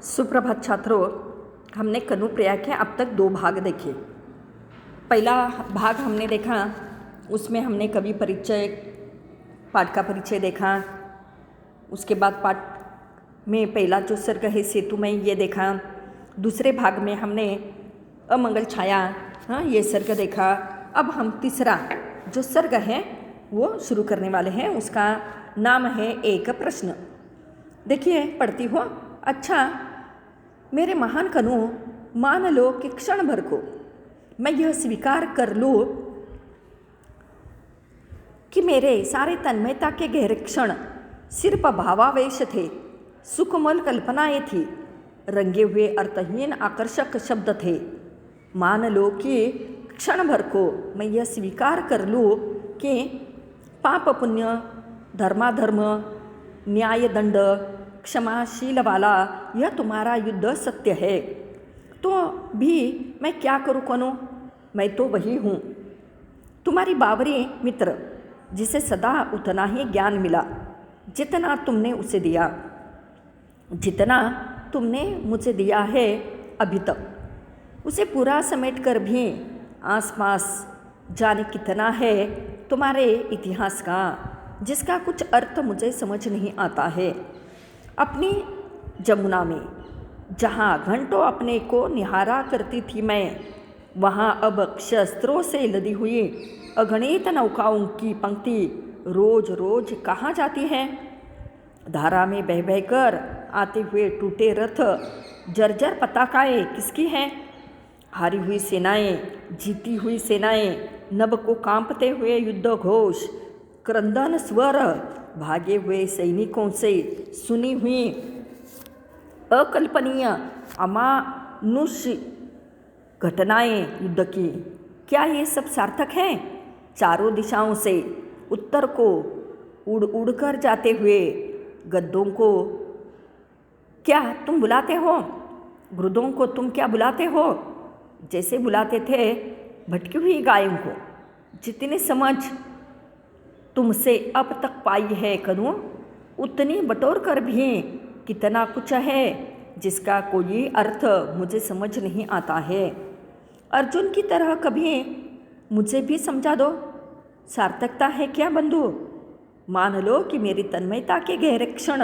सुप्रभात छात्रों। हमने कनु प्रिया के अब तक 2 भाग देखे। पहला भाग हमने देखा, उसमें हमने कवि परिचय, पाठ का परिचय देखा। उसके बाद पाठ में पहला जो सर्ग है सेतु में ये देखा। दूसरे भाग में हमने अमंगल छाया ये सर्ग देखा। अब हम तीसरा जो सर्ग है वो शुरू करने वाले हैं। उसका नाम है एक प्रश्न। देखिए, पढ़ती हूँ। अच्छा मेरे महान कनु, मान लो कि क्षण भर को मैं यह स्वीकार कर लूँ कि मेरे सारे तन्मयता के गहरे क्षण सिर्फ भावावेश थे, सुखमल कल्पनाएं थी, रंगे हुए अर्थहीन आकर्षक शब्द थे। मान लो कि क्षण भर को मैं यह स्वीकार कर लूँ कि पाप पुण्य, धर्माधर्म, न्याय दंड, क्षमाशील वाला यह तुम्हारा युद्ध सत्य है, तो भी मैं क्या करूँ कनु? मैं तो वही हूँ, तुम्हारी बावरी मित्र, जिसे सदा उतना ही ज्ञान मिला जितना तुमने उसे दिया, जितना तुमने मुझे दिया है अभी तक। उसे पूरा समेट कर भी आसपास जाने कितना है तुम्हारे इतिहास का, जिसका कुछ अर्थ मुझे समझ नहीं आता है। अपनी जमुना में जहाँ घंटों अपने को निहारा करती थी मैं, वहाँ अब शस्त्रों से लदी हुई अगणित नौकाओं की पंक्ति रोज रोज कहाँ जाती है? धारा में बह बह कर आते हुए टूटे रथ, जर्जर पताकाएँ किसकी हैं? हारी हुई सेनाएं, जीती हुई सेनाएं, नभ को कांपते हुए युद्ध घोष, क्रंदन स्वर, भागे हुए सैनिकों से सुनी हुई अकल्पनीय अमानुष घटनाएं युद्ध की, क्या ये सब सार्थक है? चारों दिशाओं से उत्तर को उड़ उड़ कर जाते हुए गद्दों को क्या तुम बुलाते हो? गृद्धों को तुम क्या बुलाते हो? जैसे बुलाते थे भटकी हुई गायों को। जितनी समझ तुमसे अब तक पाई है कनु, उतनी बटोर कर भी कितना कुछ है जिसका कोई अर्थ मुझे समझ नहीं आता है। अर्जुन की तरह कभी मुझे भी समझा दो, सार्थकता है क्या बंधु? मान लो कि मेरी तन्मयता के गहरे क्षण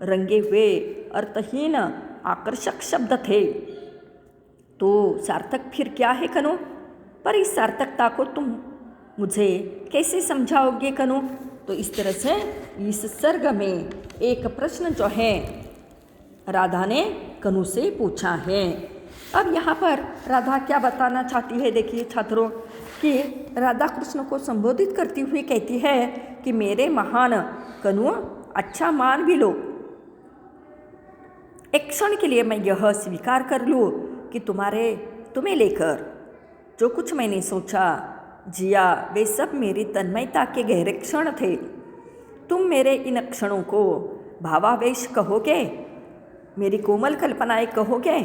रंगे हुए अर्थहीन आकर्षक शब्द थे, तो सार्थक फिर क्या है कनु? पर इस सार्थकता को तुम मुझे कैसे समझाओगे कनु? तो इस तरह से इस सर्ग में एक प्रश्न जो है राधा ने कनु से पूछा है। अब यहाँ पर राधा क्या बताना चाहती है, देखिए छात्रों, कि राधा कृष्ण को संबोधित करती हुई कहती है कि मेरे महान कनु, अच्छा मान भी लो, एक क्षण के लिए मैं यह स्वीकार कर लूँ कि तुम्हें लेकर जो कुछ मैंने सोचा जिया वे सब मेरी तन्मयता के गहरे क्षण थे। तुम मेरे इन क्षणों को भावावेश कहोगे, मेरी कोमल कल्पनाएं कहोगे?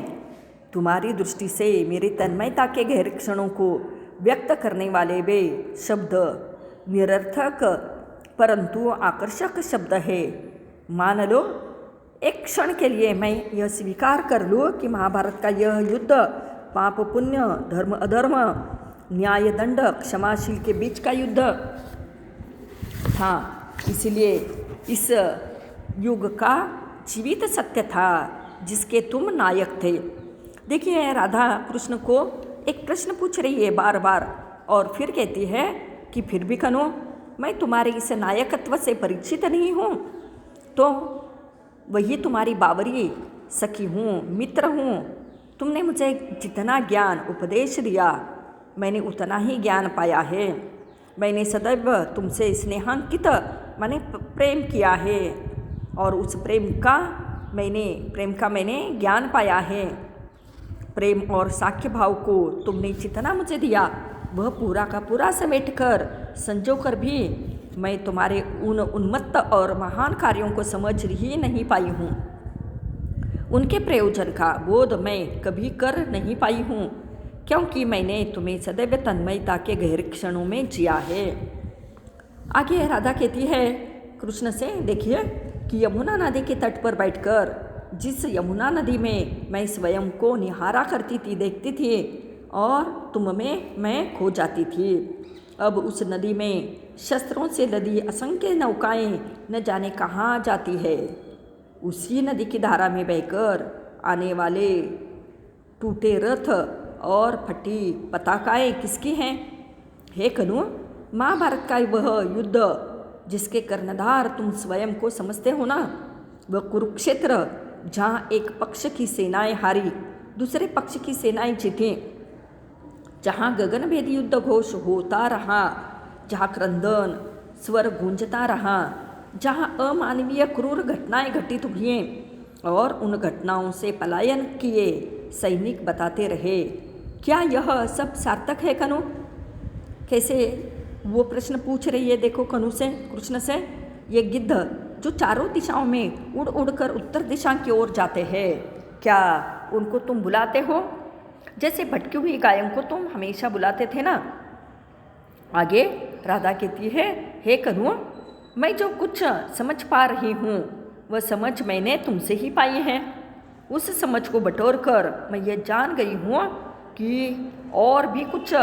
तुम्हारी दृष्टि से मेरी तन्मयता के गहरे क्षणों को व्यक्त करने वाले वे शब्द निरर्थक परंतु आकर्षक शब्द है। मान लो एक क्षण के लिए मैं यह स्वीकार कर लूँ कि महाभारत का यह युद्ध पाप पुण्य, धर्म अधर्म, न्याय दंड, क्षमाशील के बीच का युद्ध था। इसलिए इस युग का जीवित सत्य था जिसके तुम नायक थे। देखिए, राधा कृष्ण को एक प्रश्न पूछ रही है बार बार, और फिर कहती है कि फिर भी कनु, मैं तुम्हारे इस नायकत्व से परिचित नहीं हूँ, तो वही तुम्हारी बावरी सखी हूँ, मित्र हूँ। तुमने मुझे जितना ज्ञान उपदेश दिया मैंने उतना ही ज्ञान पाया है। मैंने सदैव तुमसे स्नेहांकित मैंने प्रेम किया है, और उस प्रेम का मैंने ज्ञान पाया है। प्रेम और साख्य भाव को तुमने जितना मुझे दिया वह पूरा का पूरा समेट कर संजो कर भी मैं तुम्हारे उन उन्मत्त और महान कार्यों को समझ ही नहीं पाई हूँ। उनके प्रयोजन का बोध मैं कभी कर नहीं पाई हूँ, क्योंकि मैंने तुम्हें सदैव तन्मयता के गहरे क्षणों में जिया है। आगे राधा कहती है कृष्ण से, देखिए कि यमुना नदी के तट पर बैठकर जिस यमुना नदी में मैं स्वयं को निहारा करती थी, देखती थी और तुम में मैं खो जाती थी, अब उस नदी में शस्त्रों से लदी असंख्य नौकाएं न जाने कहाँ जाती है। उसी नदी की धारा में बहकर आने वाले टूटे रथ और फटी पताकाएं किसकी हैं? हे कनु, महाभारत का वह युद्ध जिसके कर्णधार तुम स्वयं को समझते हो ना, वह कुरुक्षेत्र, जहाँ एक पक्ष की सेनाएं हारी, दूसरे पक्ष की सेनाएं जीती, जहाँ गगनभेदी युद्ध घोष होता रहा, जहाँ क्रंदन स्वर गूंजता रहा, जहाँ अमानवीय क्रूर घटनाएं घटित हुई और उन घटनाओं से पलायन किए सैनिक बताते रहे। क्या यह सब सार्थक है कनु? कैसे वो प्रश्न पूछ रही है, देखो कनु से, कृष्ण से। ये गिद्ध जो चारों दिशाओं में उड़ उड़कर उत्तर दिशा की ओर जाते हैं, क्या उनको तुम बुलाते हो? जैसे भटकी हुई गायों को तुम हमेशा बुलाते थे ना। आगे राधा कहती है, हे कनु, मैं जो कुछ समझ पा रही हूँ वह समझ मैंने तुमसे ही पाई है। उस समझ को बटोर कर मैं ये जान गई हूँ कि और भी कुछ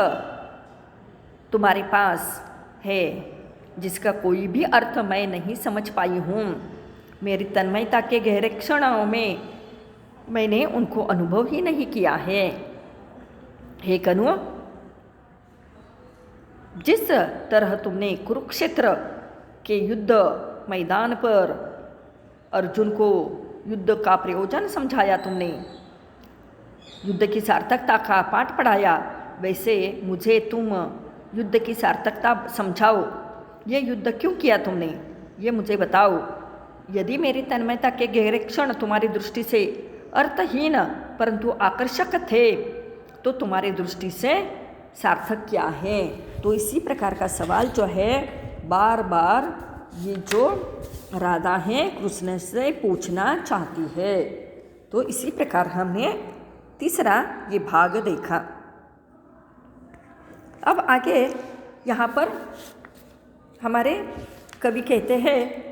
तुम्हारे पास है जिसका कोई भी अर्थ मैं नहीं समझ पाई हूँ। मेरी तन्मयता के गहरे क्षणों में मैंने उनको अनुभव ही नहीं किया है। हे कनु, जिस तरह तुमने कुरुक्षेत्र के युद्ध मैदान पर अर्जुन को युद्ध का प्रयोजन समझाया, तुमने युद्ध की सार्थकता का पाठ पढ़ाया, वैसे मुझे तुम युद्ध की सार्थकता समझाओ। ये युद्ध क्यों किया तुमने, ये मुझे बताओ। यदि मेरी तन्मयता के गहरे क्षण तुम्हारी दृष्टि से अर्थहीन परंतु आकर्षक थे, तो तुम्हारी दृष्टि से सार्थक क्या है? तो इसी प्रकार का सवाल जो है बार बार ये जो राधा है कृष्ण से पूछना चाहती है। तो इसी प्रकार हमने तीसरा ये भाग देखा। अब आगे यहाँ पर हमारे कवि कहते हैं,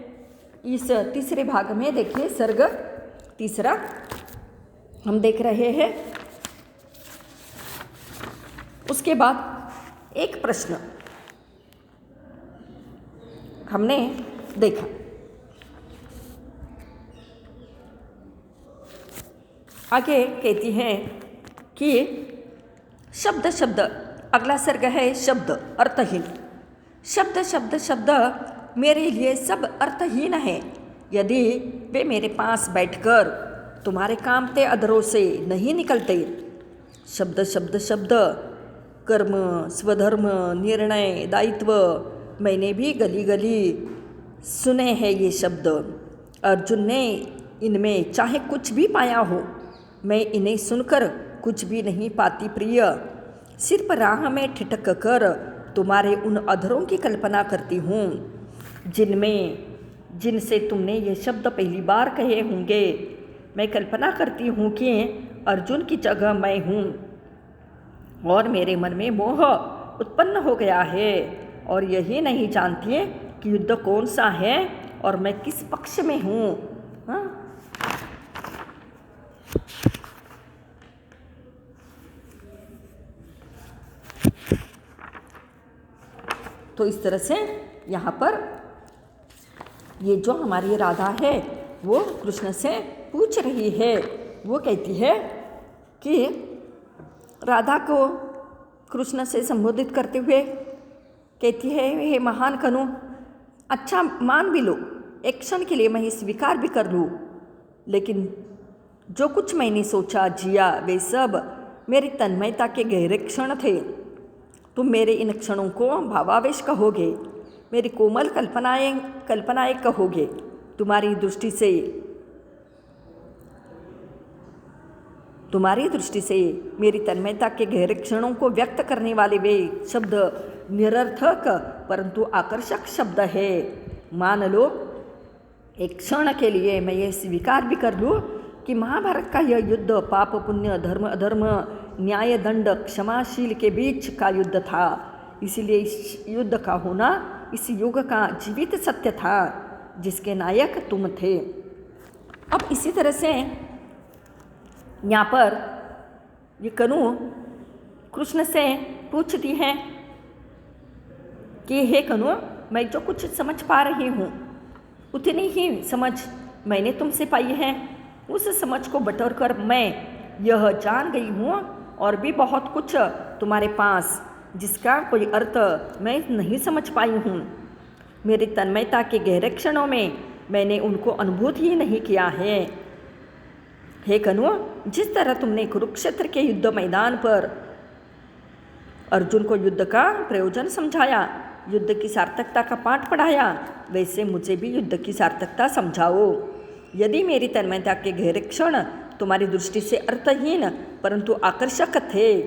इस तीसरे भाग में देखिए सर्ग तीसरा हम देख रहे हैं। उसके बाद एक प्रश्न हमने देखा। आगे कहती है कि शब्द शब्द, अगला सर्ग है शब्द अर्थहीन। शब्द शब्द शब्द मेरे लिए सब अर्थहीन है यदि वे मेरे पास बैठकर तुम्हारे कामते अधरों से नहीं निकलते। शब्द शब्द शब्द, कर्म, स्वधर्म, निर्णय, दायित्व, मैंने भी गली गली सुने हैं ये शब्द। अर्जुन ने इनमें चाहे कुछ भी पाया हो, मैं इन्हें सुनकर कुछ भी नहीं पाती प्रिय। सिर्फ राह में ठिठक कर तुम्हारे उन अधरों की कल्पना करती हूँ जिनसे तुमने ये शब्द पहली बार कहे होंगे। मैं कल्पना करती हूँ कि अर्जुन की जगह मैं हूँ और मेरे मन में मोह उत्पन्न हो गया है और यही नहीं जानती कि युद्ध कौन सा है और मैं किस पक्ष में हूँ। हाँ? तो इस तरह से यहाँ पर ये जो हमारी राधा है वो कृष्ण से पूछ रही है। वो कहती है कि राधा को कृष्ण से संबोधित करते हुए कहती है, हे महान कनु, अच्छा मान भी लो, एक क्षण के लिए मैं स्वीकार भी कर लूँ, लेकिन जो कुछ मैंने सोचा जिया वे सब मेरी तन्मयता के गहरे क्षण थे। तुम मेरे इन क्षणों को भावावेश कहोगे, मेरी कोमल कल्पनाएं कहोगे। तुम्हारी दृष्टि से मेरी तन्मयता के गहरे क्षणों को व्यक्त करने वाले वे शब्द निरर्थक परंतु आकर्षक शब्द है। मान लो एक क्षण के लिए मैं ये स्वीकार भी कर लूँ कि महाभारत का यह युद्ध पाप पुण्य, धर्म अधर्म, न्याय दंड, क्षमाशील के बीच का युद्ध था। इसीलिए इस युद्ध का होना इस युग का जीवित सत्य था जिसके नायक तुम थे। अब इसी तरह से यहाँ पर ये कनु कृष्ण से पूछती है कि हे कनु, मैं जो कुछ समझ पा रही हूँ उतनी ही समझ मैंने तुमसे पाई है। उस समझ को बटोर कर मैं यह जान गई हूँ और भी बहुत कुछ तुम्हारे पास जिसका कोई अर्थ मैं नहीं समझ पाई हूँ। मेरी तन्मयता के गहरे क्षणों में मैंने उनको अनुभूत ही नहीं किया है। हे कनु, जिस तरह तुमने कुरुक्षेत्र के युद्ध मैदान पर अर्जुन को युद्ध का प्रयोजन समझाया, युद्ध की सार्थकता का पाठ पढ़ाया, वैसे मुझे भी युद्ध की सार्थकता समझाओ। यदि मेरी तन्मयता के गहरे क्षण तुम्हारी दृष्टि से अर्थहीन परंतु आकर्षक थे,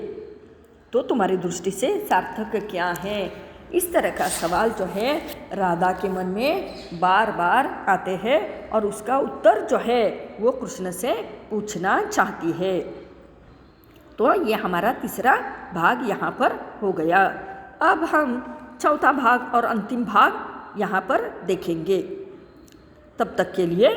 तो तुम्हारी दृष्टि से सार्थक क्या है? इस तरह का सवाल जो है राधा के मन में बार बार आते हैं और उसका उत्तर जो है वो कृष्ण से पूछना चाहती है। तो ये हमारा तीसरा भाग यहाँ पर हो गया। अब हम चौथा भाग और अंतिम भाग यहाँ पर देखेंगे। तब तक के लिए